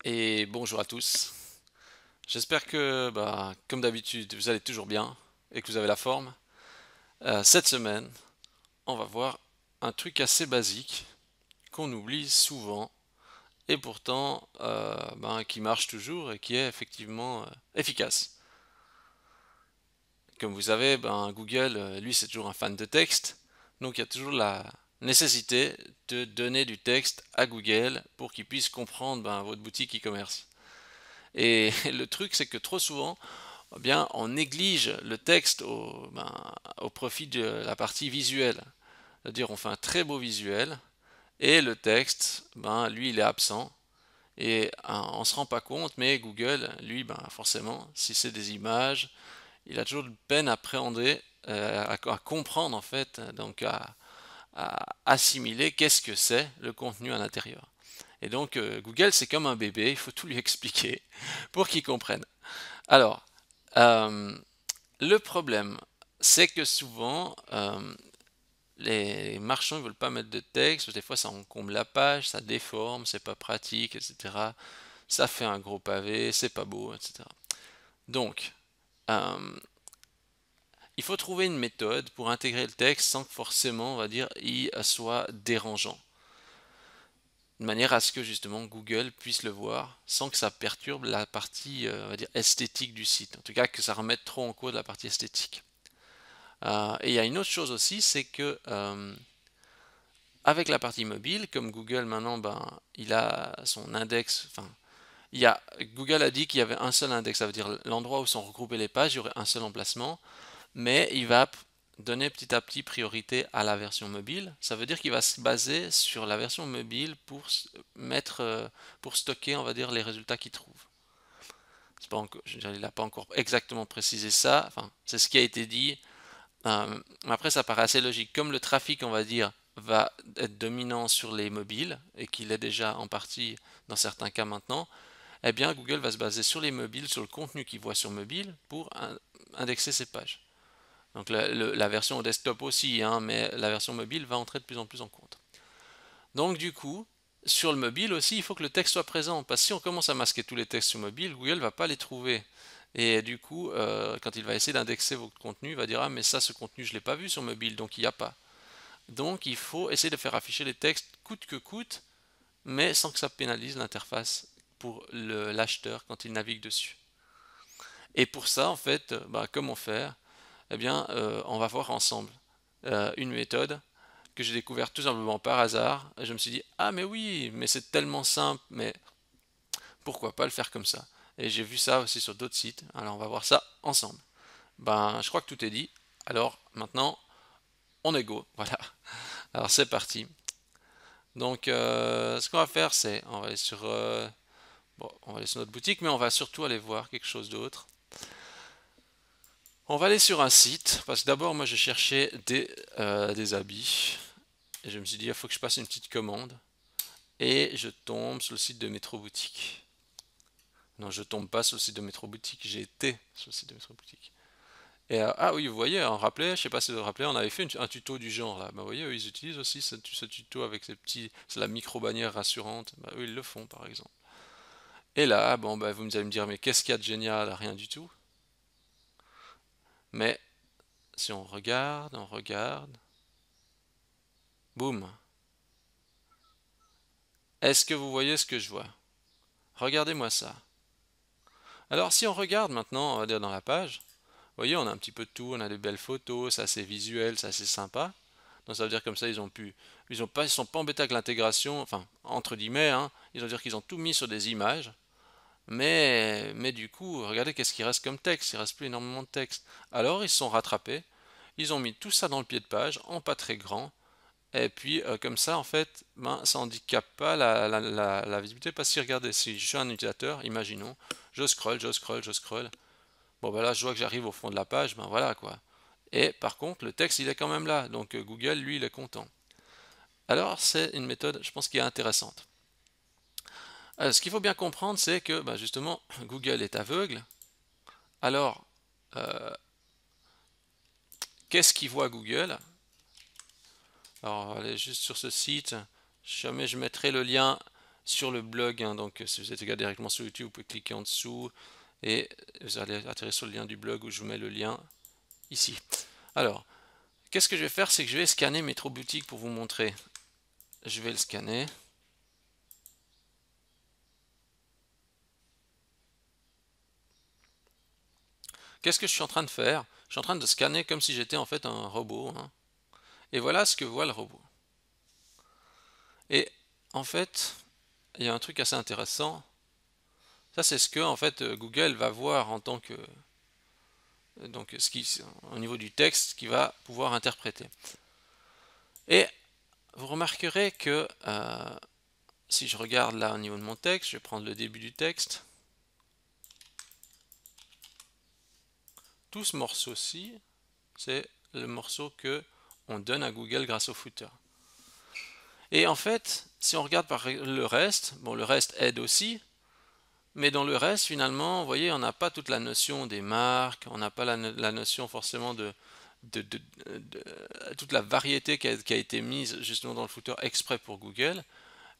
Et bonjour à tous. J'espère que, comme d'habitude, vous allez toujours bien et que vous avez la forme. Cette semaine, on va voir un truc assez basique qu'on oublie souvent et pourtant qui marche toujours et qui est effectivement efficace. Comme vous savez, Google, lui, c'est toujours un fan de texte, donc il y a toujours la nécessité de donner du texte à Google pour qu'il puisse comprendre votre boutique e-commerce. Et le truc, c'est que trop souvent, eh bien, on néglige le texte au profit de la partie visuelle. C'est-à-dire, on fait un très beau visuel et le texte, lui, il est absent. Et on ne se rend pas compte, mais Google, lui, forcément, si c'est des images, il a toujours de peine à appréhender, à comprendre en fait, donc à assimiler qu'est-ce que c'est le contenu à l'intérieur. Et donc, Google, c'est comme un bébé, il faut tout lui expliquer pour qu'il comprenne. Alors, euh, le problème, c'est que souvent, les marchands ne veulent pas mettre de texte, des fois ça encombre la page, ça déforme, c'est pas pratique, etc. Ça fait un gros pavé, c'est pas beau, etc. Donc, euh, il faut trouver une méthode pour intégrer le texte sans que forcément, on va dire, il soit dérangeant. De manière à ce que justement Google puisse le voir sans que ça perturbe la partie, on va dire, esthétique du site. En tout cas, que ça remette trop en cause la partie esthétique. Et il y a une autre chose aussi, c'est que avec la partie mobile, comme Google maintenant, il a son index, enfin, Google a dit qu'il y avait un seul index, ça veut dire l'endroit où sont regroupées les pages, il y aurait un seul emplacement, mais il va donner petit à petit priorité à la version mobile. Ça veut dire qu'il va se baser sur la version mobile pour pour stocker, on va dire, les résultats qu'il trouve. C'est pas encore, je veux dire, il n'a pas encore exactement précisé ça, enfin, c'est ce qui a été dit. Après, ça paraît assez logique. Comme le trafic, on va dire, va être dominant sur les mobiles, et qu'il est déjà en partie dans certains cas maintenant, eh bien, Google va se baser sur les mobiles, sur le contenu qu'il voit sur mobile, pour indexer ses pages. Donc la version au desktop aussi, hein, mais la version mobile va entrer de plus en plus en compte. Donc du coup, sur le mobile aussi, il faut que le texte soit présent, parce que si on commence à masquer tous les textes sur mobile, Google va pas les trouver. Et du coup, quand il va essayer d'indexer votre contenu, il va dire ah mais ça, ce contenu, je l'ai pas vu sur mobile, donc il n'y a pas. Donc il faut essayer de faire afficher les textes coûte que coûte, mais sans que ça pénalise l'interface pour l'acheteur quand il navigue dessus. Et pour ça, en fait, comment faire? Eh bien, on va voir ensemble une méthode que j'ai découverte tout simplement par hasard. Et je me suis dit, ah mais oui, mais c'est tellement simple, mais pourquoi pas le faire comme ça? Et j'ai vu ça aussi sur d'autres sites. Alors on va voir ça ensemble. Je crois que tout est dit. Alors maintenant, on est go. Voilà. Alors c'est parti. Donc ce qu'on va faire, c'est on va aller sur on va aller sur notre boutique, mais on va surtout aller voir quelque chose d'autre. On va aller sur un site, parce que d'abord, moi, je cherchais des habits. Et je me suis dit, il faut que je passe une petite commande. Et je tombe sur le site de Métro Boutique. Non, je tombe pas sur le site de Métro Boutique, j'ai été sur le site de Métro Boutique. Et ah oui, vous voyez, on rappelait, je sais pas si vous vous rappelez, on avait fait un tuto du genre là. Vous voyez, eux, ils utilisent aussi ce tuto avec ces petits, c'est la micro bannière rassurante. Eux, ils le font par exemple. Et là, vous allez me dire, mais qu'est-ce qu'il y a de génial? Rien du tout. Mais si on regarde, boum. Est-ce que vous voyez ce que je vois? Regardez-moi ça. Alors si on regarde maintenant, on va dire dans la page, vous voyez, on a un petit peu de tout, on a de belles photos, c'est assez visuel, c'est assez sympa. Donc ça veut dire comme ça, ils sont pas embêtés avec l'intégration, enfin entre guillemets, hein, ils vont dire qu'ils ont tout mis sur des images, mais du coup, regardez qu'est-ce qui reste comme texte, il reste plus énormément de texte. Alors ils se sont rattrapés, ils ont mis tout ça dans le pied de page, en pas très grand, et puis comme ça, en fait, ça handicape pas la visibilité. Parce que regardez, si je suis un utilisateur, imaginons, je scroll, je scroll, je scroll. Bon, là, je vois que j'arrive au fond de la page, voilà quoi. Et par contre, le texte, il est quand même là. Donc Google, lui, il est content. Alors, c'est une méthode, je pense, qui est intéressante. Ce qu'il faut bien comprendre, c'est que justement, Google est aveugle. Alors, euh, qu'est-ce qu'il voit Google? Alors, allez juste sur ce site. Jamais je mettrai le lien sur le blog, hein, donc si vous êtes regardé directement sur YouTube, vous pouvez cliquer en dessous et vous allez atterrir sur le lien du blog où je vous mets le lien ici. Alors, qu'est-ce que je vais faire, c'est que je vais scanner Métro Boutique pour vous montrer. Je vais le scanner. Qu'est-ce que je suis en train de faire? Je suis en train de scanner comme si j'étais en fait un robot, hein. Et voilà ce que voit le robot. Et en fait, il y a un truc assez intéressant. Ça, c'est ce que en fait Google va voir en tant que donc au niveau du texte qu'il va pouvoir interpréter. Et vous remarquerez que si je regarde là au niveau de mon texte, je vais prendre le début du texte. Tout ce morceau-ci, c'est le morceau que on donne à Google grâce au footer. Et en fait, si on regarde par le reste, bon, le reste aide aussi, mais dans le reste, finalement, vous voyez, on n'a pas toute la notion des marques, on n'a pas la notion forcément de toute la variété qui a été mise justement dans le footer exprès pour Google.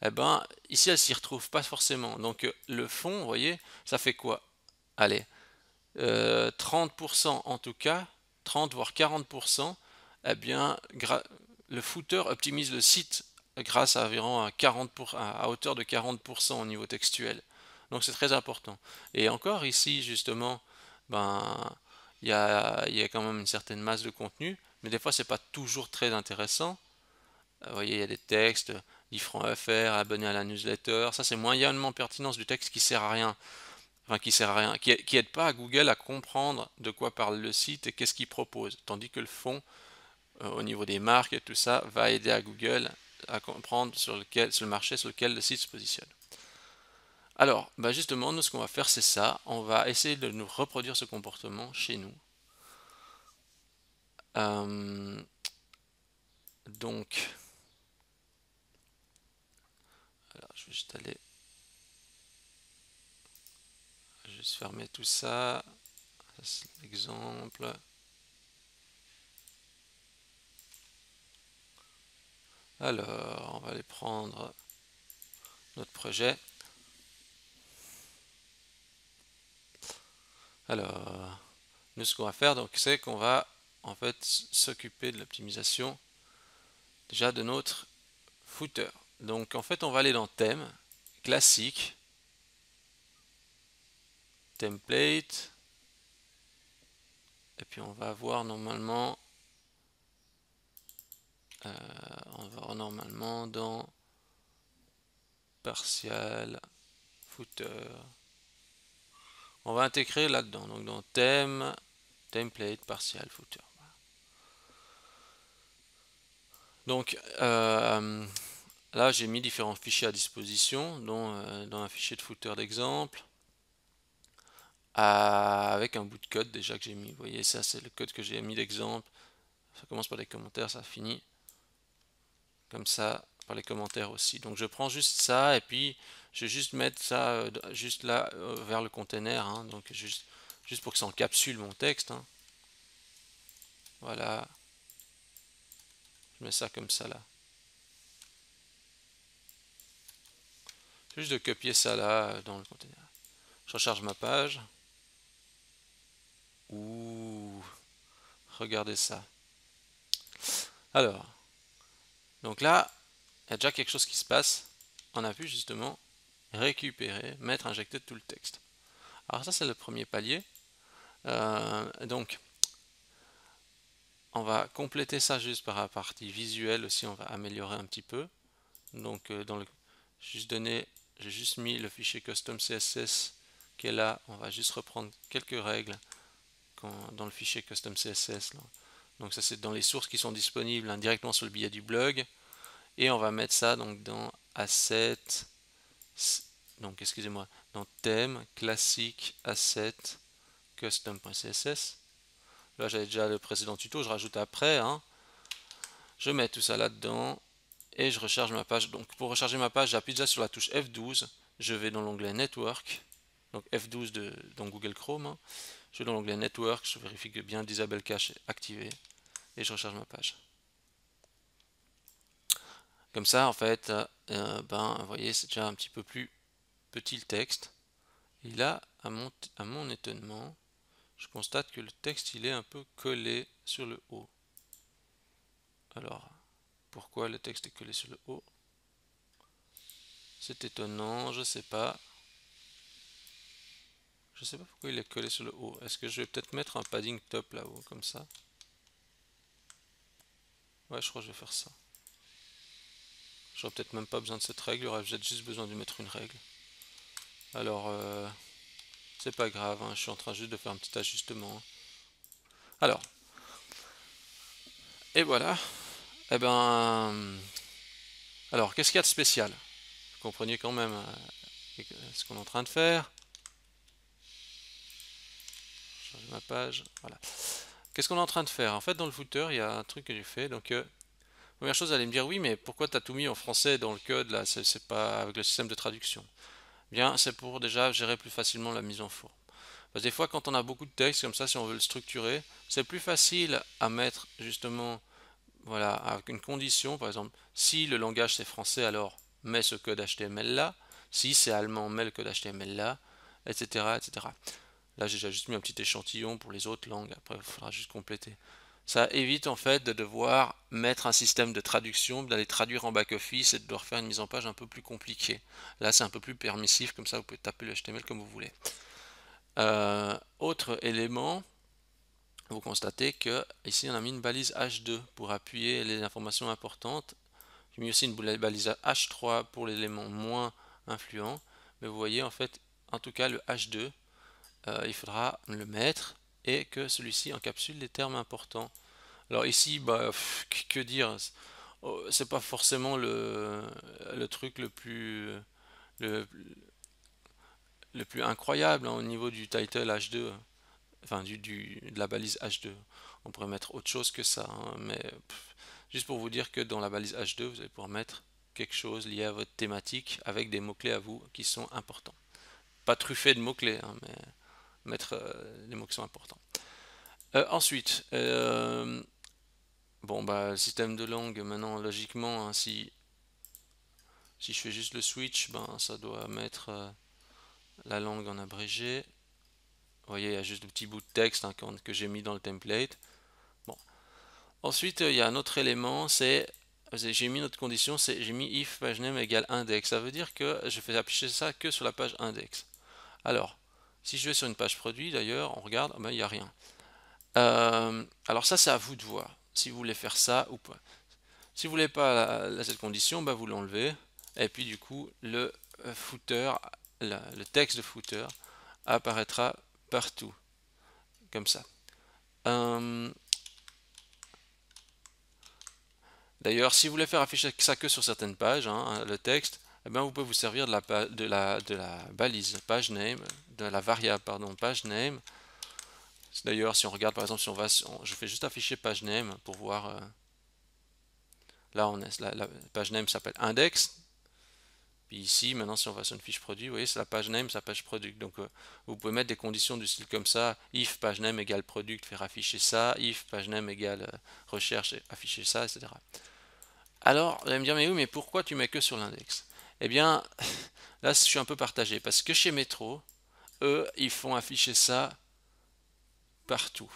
Eh ben, ici, elle s'y retrouve pas forcément. Donc, le fond, vous voyez, ça fait quoi? Allez, 30% en tout cas, 30 voire 40%, eh bien, le footer optimise le site grâce à environ à hauteur de 40% au niveau textuel. Donc c'est très important. Et encore ici, justement, ben, il y a quand même une certaine masse de contenu, mais des fois c'est pas toujours très intéressant. Vous voyez, il y a des textes, 10 francs à faire, abonné à la newsletter, ça c'est moyennement pertinence du texte qui sert à rien, enfin qui sert à rien, qui aide pas à Google à comprendre de quoi parle le site et qu'est-ce qu'il propose, tandis que le fond, au niveau des marques et tout ça, va aider à Google à comprendre sur le marché sur lequel le site se positionne. Alors, bah justement, nous ce qu'on va faire c'est ça, on va essayer de nous reproduire ce comportement chez nous. Euh, donc, alors je vais juste fermer tout ça, ça c'est l'exemple. Alors, on va aller prendre notre projet. Alors, nous ce qu'on va faire, donc, c'est qu'on va en fait s'occuper de l'optimisation déjà de notre footer. Donc, en fait, on va aller dans thème, classique, template, et puis on va avoir normalement, on va avoir normalement dans partial, footer. On va intégrer là-dedans, donc dans thème, template, partial, footer. Donc là, j'ai mis différents fichiers à disposition, dont un fichier de footer d'exemple, avec un bout de code déjà que j'ai mis. Vous voyez, ça c'est le code que j'ai mis d'exemple. Ça commence par les commentaires, ça finit comme ça par les commentaires aussi. Donc je prends juste ça et puis je vais juste mettre ça juste là vers le container, hein, donc juste pour que ça encapsule mon texte, hein. Voilà, je mets ça comme ça là. Juste de copier ça là dans le container. Je recharge ma page. Ouh, regardez ça. Alors, donc là, il y a déjà quelque chose qui se passe. On a pu justement récupérer, mettre, injecter tout le texte. Alors ça, c'est le premier palier. Donc, on va compléter ça juste par la partie visuelle aussi. On va améliorer un petit peu. Donc, j'ai juste mis le fichier custom CSS qui est là. On va juste reprendre quelques règles dans le fichier custom CSS. Là. Donc ça, c'est dans les sources qui sont disponibles hein, directement sur le billet du blog. Et on va mettre ça donc dans Asset, donc excusez-moi, dans Thème, Classique, Asset, Custom.css. Là j'avais déjà le précédent tuto, je rajoute après. Hein. Je mets tout ça là-dedans et je recharge ma page. Donc pour recharger ma page, j'appuie déjà sur la touche F12. Je vais dans l'onglet Network, donc F12 dans Google Chrome. Hein. Je vais dans l'onglet Network, je vérifie que bien Disable Cache est activé et je recharge ma page. Comme ça, en fait, ben, vous voyez, c'est déjà un petit peu plus petit le texte. Et là, à mon étonnement, je constate que le texte, il est un peu collé sur le haut. Alors, pourquoi le texte est collé sur le haut? C'est étonnant, je sais pas. Je sais pas pourquoi il est collé sur le haut. Est-ce que je vais peut-être mettre un padding top là-haut, comme ça? Ouais, je crois que je vais faire ça. J'aurais peut-être même pas besoin de cette règle, j'aurais peut-être juste besoin de mettre une règle. Alors, c'est pas grave, hein, je suis en train juste de faire un petit ajustement. Alors, et voilà. Eh ben, alors, qu'est-ce qu'il y a de spécial? Vous comprenez quand même ce qu'on est en train de faire. Changer ma page, voilà. Qu'est-ce qu'on est en train de faire? En fait, dans le footer, il y a un truc que j'ai fait. Donc, première chose, vous allez me dire, oui, mais pourquoi tu as tout mis en français dans le code, là, c'est pas avec le système de traduction? Bien, c'est pour déjà gérer plus facilement la mise en forme. Parce que des fois, quand on a beaucoup de texte comme ça, si on veut le structurer, c'est plus facile à mettre justement, voilà, avec une condition. Par exemple, si le langage c'est français, alors mets ce code HTML là. Si c'est allemand, mets le code HTML là, etc., etc. Là, j'ai déjà juste mis un petit échantillon pour les autres langues. Après, il faudra juste compléter. Ça évite en fait de devoir mettre un système de traduction, d'aller traduire en back-office et de devoir faire une mise en page un peu plus compliquée. Là, c'est un peu plus permissif, comme ça, vous pouvez taper le HTML comme vous voulez. Autre élément, vous constatez que ici on a mis une balise H2 pour appuyer les informations importantes. J'ai mis aussi une balise H3 pour l'élément moins influent. Mais vous voyez en fait, en tout cas le H2, il faudra le mettre et que celui-ci encapsule les termes importants. Alors ici, bah, que dire? C'est pas forcément le truc le, le plus incroyable, hein, au niveau du title H2. Enfin de la balise H2. On pourrait mettre autre chose que ça, hein, mais juste pour vous dire que dans la balise H2, vous allez pouvoir mettre quelque chose lié à votre thématique avec des mots-clés à vous qui sont importants. Pas truffé de mots-clés, hein, mais mettre les mots qui sont importants. Ensuite, bon bah système de langue, maintenant logiquement, hein, si je fais juste le switch, ben ça doit mettre la langue en abrégé. Vous voyez, il y a juste le petit bout de texte, hein, que j'ai mis dans le template. Bon. Ensuite, il y a un autre élément, c'est j'ai mis notre condition, c'est j'ai mis if pagename égale index. Ça veut dire que je fais afficher ça que sur la page index. Alors, si je vais sur une page produit, d'ailleurs, on regarde, ben, il n'y a rien. Alors ça, c'est à vous de voir, si vous voulez faire ça ou pas. Si vous voulez pas cette condition, ben, vous l'enlevez. Et puis du coup, le footer, le texte de footer apparaîtra partout, comme ça. D'ailleurs, si vous voulez faire afficher ça que sur certaines pages, hein, le texte, eh bien, vous pouvez vous servir de la balise page name, de la variable pardon, page name. D'ailleurs, si on regarde par exemple, si on va, je fais juste afficher page name pour voir. Là, la page name s'appelle index. Puis ici, maintenant, si on va sur une fiche produit, vous voyez, c'est la page name, c'est la page product. Donc, vous pouvez mettre des conditions du style comme ça. If page name égale product, faire afficher ça. If page name égale recherche, afficher ça, etc. Alors, vous allez me dire, mais oui, mais pourquoi tu mets que sur l'index? Eh bien, là, je suis un peu partagé, parce que chez Metro, eux, ils font afficher ça partout.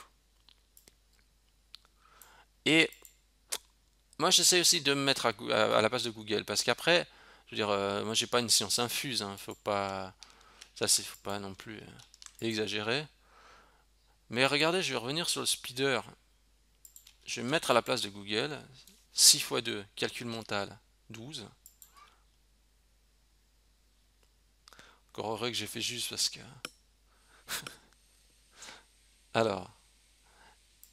Et moi, j'essaie aussi de me mettre à la place de Google, parce qu'après, je veux dire, moi, j'ai pas une science infuse, hein, faut pas, faut pas non plus exagérer. Mais regardez, je vais revenir sur le speeder. Je vais me mettre à la place de Google. 6 x 2, calcul mental, 12. Encore heureux que j'ai fait juste parce que... Alors,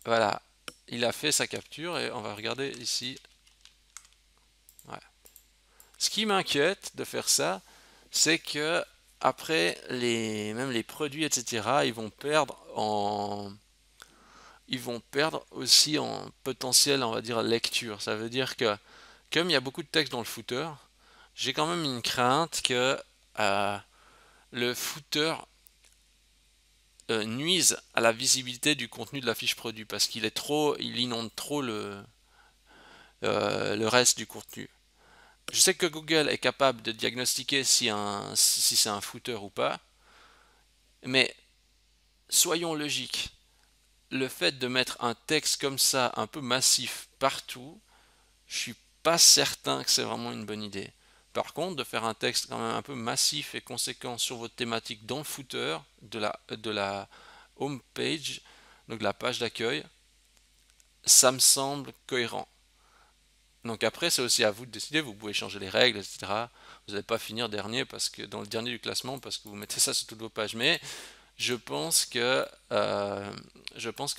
voilà, il a fait sa capture et on va regarder ici. Voilà. Ce qui m'inquiète de faire ça, c'est que après même les produits, etc., ils vont perdre aussi en potentiel, on va dire, lecture. Ça veut dire que comme il y a beaucoup de texte dans le footer, j'ai quand même une crainte que le footer nuise à la visibilité du contenu de la fiche produit parce il inonde trop le reste du contenu. Je sais que Google est capable de diagnostiquer si c'est un footer ou pas, mais soyons logiques. Le fait de mettre un texte comme ça, un peu massif partout, je suis pas certain que c'est vraiment une bonne idée. Par contre, de faire un texte quand même un peu massif et conséquent sur votre thématique dans le footer de la home page, donc de la page d'accueil, ça me semble cohérent. Donc après, c'est aussi à vous de décider, vous pouvez changer les règles, etc. Vous n'allez pas finir dernier parce que dans le dernier du classement parce que vous mettez ça sur toutes vos pages. Mais je pense que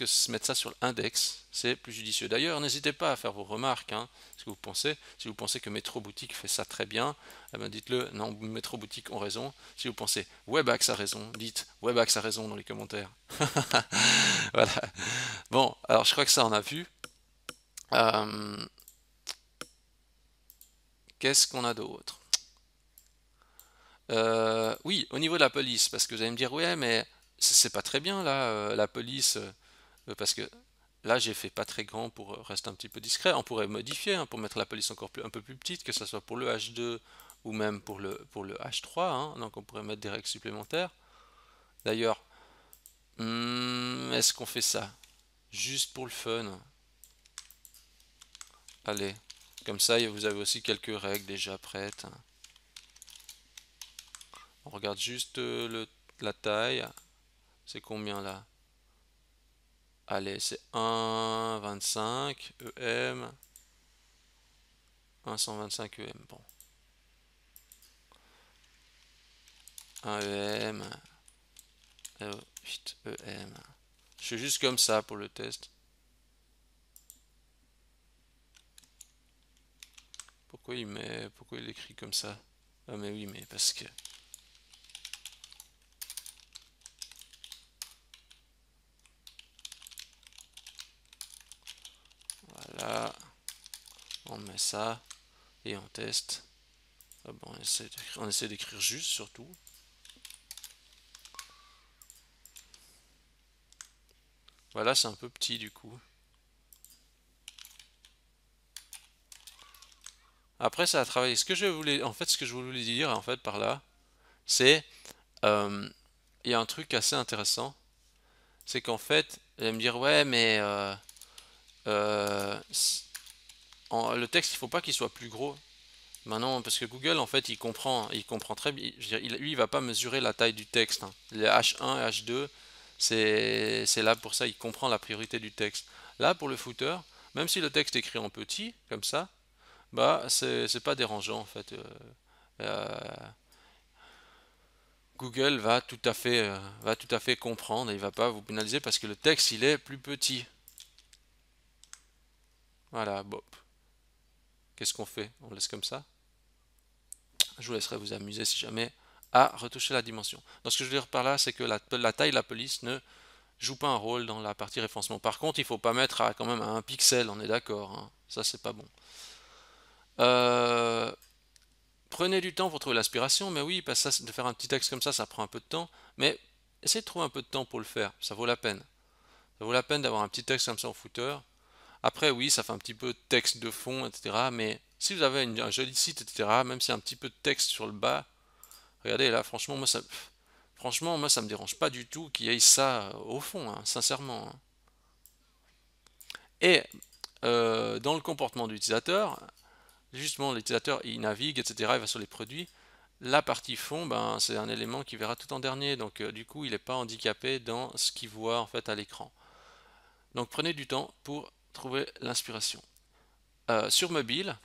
se mettre ça sur l'index, c'est plus judicieux. D'ailleurs, n'hésitez pas à faire vos remarques, hein, ce que vous pensez. Si vous pensez que Metro Boutique fait ça très bien, eh ben dites-le. Non, Metro Boutique ont raison. Si vous pensez Webax a raison, dites Webax a raison dans les commentaires. Voilà. Bon, alors je crois que ça on a vu. Euh, Qu'est-ce qu'on a d'autre? Oui, au niveau de la police, parce que vous allez me dire, ouais, mais c'est pas très bien là, la police, parce que là j'ai fait pas très grand pour rester un petit peu discret. On pourrait modifier hein, pour mettre la police encore un peu plus petite, que ce soit pour le H2 ou même pour le H3, hein. Donc on pourrait mettre des règles supplémentaires. D'ailleurs, est-ce qu'on fait ça? Juste pour le fun. Allez, comme ça vous avez aussi quelques règles déjà prêtes. On regarde juste la taille. C'est combien là? Allez, c'est 1,25 EM. 125 EM. Bon. 1 EM. 8 EM. Je fais juste comme ça pour le test. Pourquoi il écrit comme ça? Ah mais oui, mais parce que... Voilà. On met ça. Et on teste. Ah bon, on essaie d'écrire juste surtout. Voilà, c'est un peu petit du coup. Après, ça a travaillé. Ce que je voulais dire en fait par là, c'est euh, il y a un truc assez intéressant, c'est qu'en fait, elle va me dire ouais, mais euh, le texte, il faut pas qu'il soit plus gros. Maintenant, parce que Google, en fait, il comprend très bien. Je veux dire, lui, il va pas mesurer la taille du texte, hein. Les H1 et H2, c'est là pour ça, il comprend la priorité du texte. Là, pour le footer, même si le texte est écrit en petit, comme ça, bah, c'est pas dérangeant, en fait. Euh, Google va tout à fait comprendre et il va pas vous pénaliser parce que le texte, il est plus petit. Voilà, bon. Qu'est-ce qu'on fait? On laisse comme ça? Je vous laisserai vous amuser si jamais à retoucher la dimension. Donc ce que je veux dire par là, c'est que la taille de la police ne joue pas un rôle dans la partie référencement. Par contre, il ne faut pas mettre quand même à 1 pixel, on est d'accord, hein. Ça, c'est pas bon. Euh, Prenez du temps pour trouver l'aspiration, mais oui, parce que de faire un petit texte comme ça prend un peu de temps. Mais essayez de trouver un peu de temps pour le faire, ça vaut la peine. Ça vaut la peine d'avoir un petit texte comme ça en footer. Après, oui, ça fait un petit peu de texte de fond, etc. Mais si vous avez un joli site, etc., même s'il y a un petit peu de texte sur le bas, regardez là, franchement, moi, ça me dérange pas du tout qu'il y ait ça au fond, hein, sincèrement, hein. Et dans le comportement de l'utilisateur, justement, l'utilisateur, il navigue, etc., il va sur les produits. La partie fond, ben, c'est un élément qu'il verra tout en dernier, donc du coup, il n'est pas handicapé dans ce qu'il voit en fait à l'écran. Donc prenez du temps pour trouver l'inspiration. Sur mobile,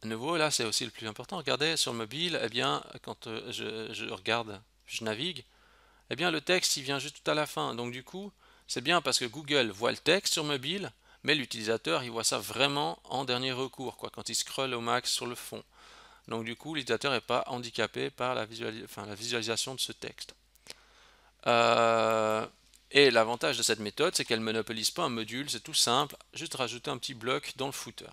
à nouveau, là, c'est aussi le plus important. Regardez, sur mobile, eh bien, quand je regarde, je navigue, eh bien, le texte, il vient juste tout à la fin. Donc, du coup, c'est bien parce que Google voit le texte sur mobile, mais l'utilisateur, il voit ça vraiment en dernier recours, quoi, quand il scrolle au max sur le fond. Donc, du coup, l'utilisateur n'est pas handicapé par la visualisation de ce texte. Euh, et l'avantage de cette méthode, c'est qu'elle ne monopolise pas un module, c'est tout simple, juste rajouter un petit bloc dans le footer.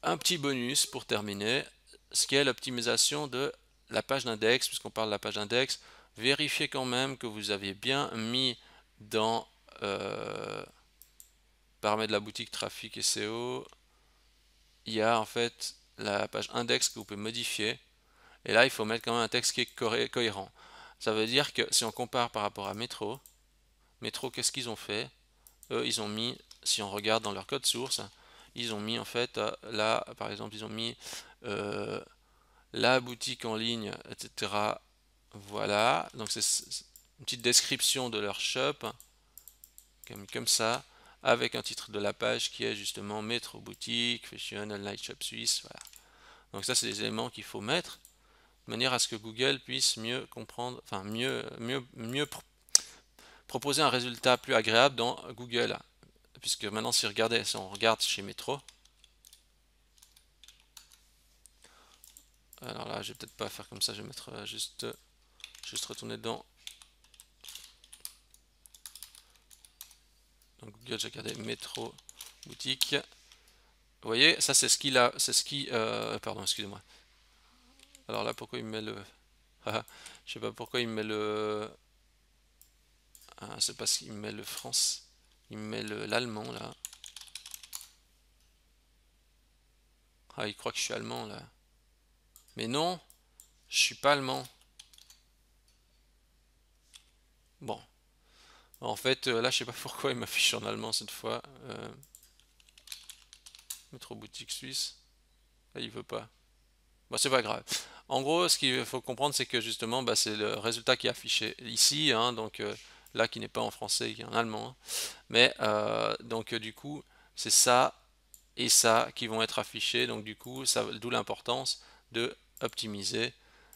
Un petit bonus pour terminer, ce qui est l'optimisation de la page d'index, puisqu'on parle de la page d'index, vérifiez quand même que vous avez bien mis dans paramètres de la boutique trafic SEO, il y a en fait la page index que vous pouvez modifier. Et là, il faut mettre quand même un texte qui est cohérent. Ça veut dire que si on compare par rapport à Metro, qu'est-ce qu'ils ont fait? Eux, ils ont mis, si on regarde dans leur code source, ils ont mis en fait, là, par exemple, ils ont mis euh, la boutique en ligne, etc. Voilà, donc c'est une petite description de leur shop, comme ça, avec un titre de la page qui est justement Métro Boutique, Fashion, Online Shop Suisse, voilà. Donc ça, c'est des éléments qu'il faut mettre, de manière à ce que Google puisse mieux comprendre, enfin mieux proposer un résultat plus agréable dans Google. Puisque maintenant, si on regarde chez Metro, alors là, je vais peut-être pas faire comme ça, je vais mettre juste retourner dans Google, j'ai regardé Metro boutique. Vous voyez, ça c'est ce qu'il a, c'est ce qui, pardon, excusez-moi. Alors là, pourquoi il me met le, je sais pas pourquoi il me met le, c'est parce qu'il me met le France, il me met l'allemand là. Ah, il croit que je suis allemand là. Mais non, je suis pas allemand. Bon, en fait, là, je sais pas pourquoi il m'affiche en allemand cette fois. Métro boutique suisse. Là, il veut pas. Bon, c'est pas grave. En gros, ce qu'il faut comprendre, c'est que justement, bah, c'est le résultat qui est affiché ici, hein, donc là, qui n'est pas en français, qui est en allemand, hein. Mais donc, du coup, c'est ça et ça qui vont être affichés. Donc, du coup, d'où l'importance de optimiser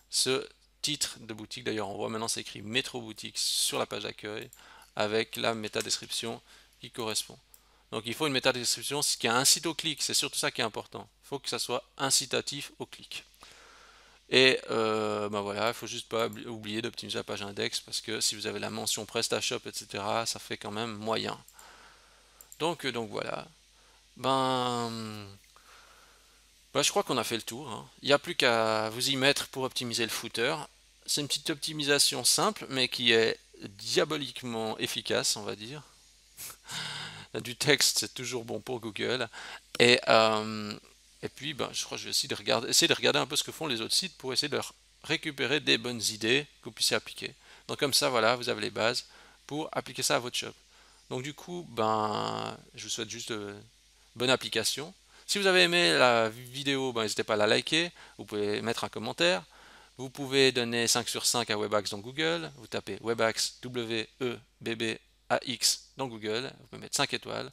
ce titre de boutique. D'ailleurs, on voit maintenant, c'est écrit Métro Boutique sur la page d'accueil avec la métadescription qui correspond. Donc, il faut une métadescription qui incite au clic. C'est surtout ça qui est important. Il faut que ça soit incitatif au clic. Et ben voilà, il faut juste pas oublier d'optimiser la page index parce que si vous avez la mention PrestaShop, etc., ça fait quand même moyen. Donc voilà. Ben, je crois qu'on a fait le tour, hein. Il n'y a plus qu'à vous y mettre pour optimiser le footer. C'est une petite optimisation simple, mais qui est diaboliquement efficace, on va dire. Du texte, c'est toujours bon pour Google. Et, euh, et puis, ben, je crois que je vais essayer de regarder un peu ce que font les autres sites pour essayer de leur récupérer des bonnes idées que vous puissiez appliquer. Donc comme ça, voilà, vous avez les bases pour appliquer ça à votre shop. Donc du coup, ben, je vous souhaite juste bonne application. Si vous avez aimé la vidéo, ben, n'hésitez pas à la liker. Vous pouvez mettre un commentaire. Vous pouvez donner 5 sur 5 à Webax dans Google. Vous tapez Webax, W-E-B-B-A-X dans Google. Vous pouvez mettre 5 étoiles.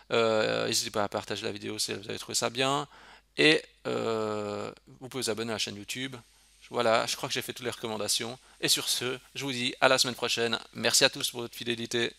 N'hésitez pas à partager la vidéo si vous avez trouvé ça bien. Et vous pouvez vous abonner à la chaîne YouTube. Voilà, je crois que j'ai fait toutes les recommandations. Et sur ce, je vous dis à la semaine prochaine. Merci à tous pour votre fidélité.